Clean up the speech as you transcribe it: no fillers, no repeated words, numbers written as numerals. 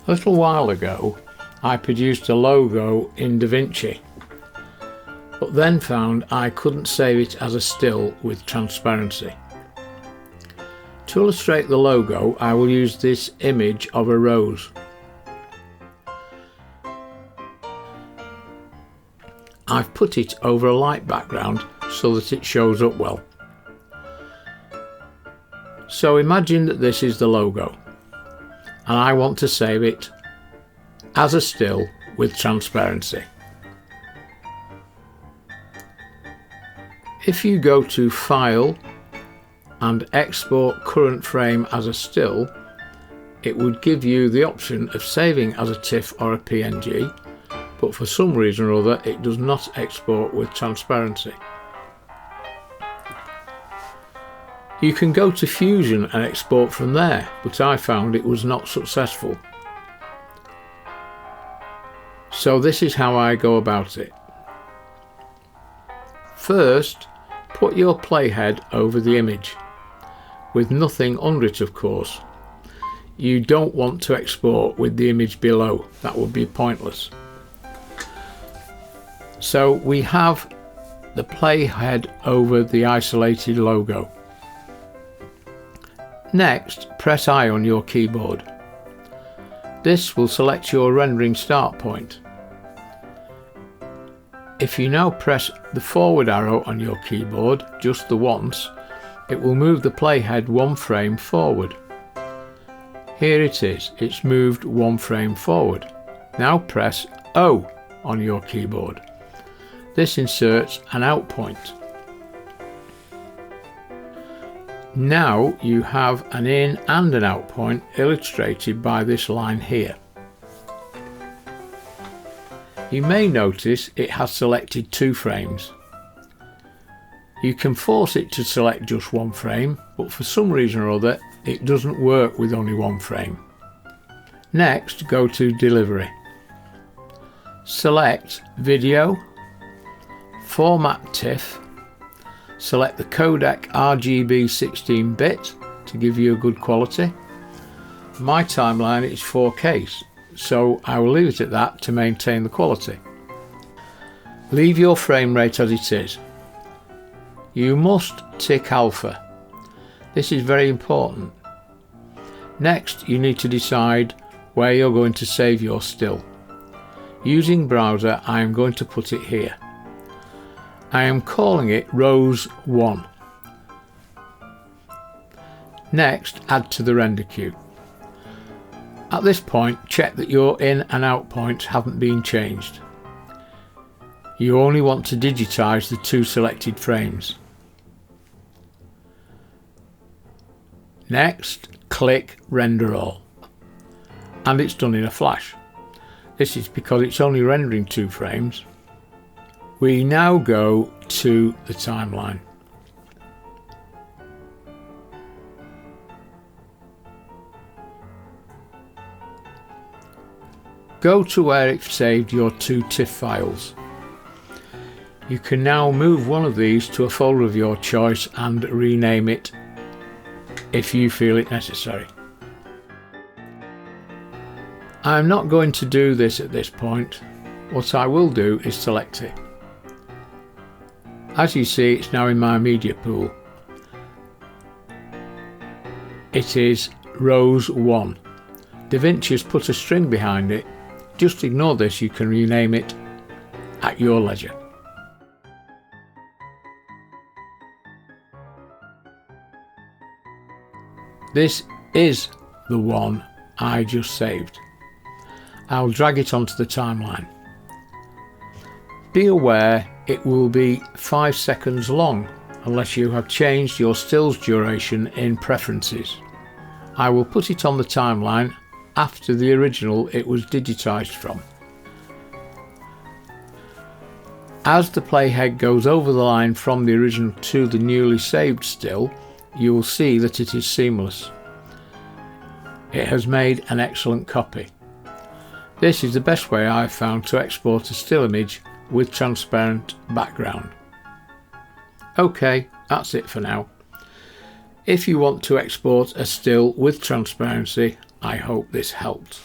A little while ago I produced a logo in DaVinci, but then found I couldn't save it as a still with transparency. To illustrate the logo, I will use this image of a rose. I've put it over a light background so that it shows up well. So imagine that this is the logo, and I want to save it as a still with transparency. If you go to File and Export Current Frame as a still, it would give you the option of saving as a TIFF or a PNG, but for some reason or other it does not export with transparency. You can go to Fusion and export from there, but I found it was not successful. So this is how I go about it. First, put your playhead over the image, with nothing under it of course. You don't want to export with the image below, that would be pointless. So we have the playhead over the isolated logo. Next, press I on your keyboard. This will select your rendering start point. If you now press the forward arrow on your keyboard just the once, it will move the playhead one frame forward. Here it is, it's moved one frame forward. Now press O on your keyboard. This inserts an out point. Now you have an in and an out point illustrated by this line here. You may notice it has selected 2 frames. You can force it to select just one frame, but for some reason or other it doesn't work with only one frame. Next, go to Delivery. Select Video, Format TIFF, select the codec RGB 16-bit to give you a good quality. My timeline is 4K, so I will leave it at that to maintain the quality. Leave your frame rate as it is. You must tick alpha. This is very important. Next, you need to decide where you're going to save your still. Using browser, I am going to put it here. I am calling it Rose 1. Next, add to the render queue. At this point, check that your in and out points haven't been changed. You only want to digitize the 2 selected frames. Next, click Render All, and it's done in a flash. This is because it's only rendering 2 frames. We now go to the timeline. Go to where it saved your 2 TIFF files. You can now move one of these to a folder of your choice and rename it if you feel it necessary. I'm not going to do this at this point. What I will do is select it. As you see, it's now in my media pool. It is Rose 1. DaVinci has put a string behind it. Just ignore this, you can rename it at your leisure. This is the one I just saved. I'll drag it onto the timeline. Be aware it will be 5 seconds long unless you have changed your still's duration in preferences. I will put it on the timeline after the original it was digitized from. As the playhead goes over the line from the original to the newly saved still, you will see that it is seamless. It has made an excellent copy. This is the best way I've found to export a still image with transparent background. Okay, that's it for now. If you want to export a still with transparency, I hope this helped.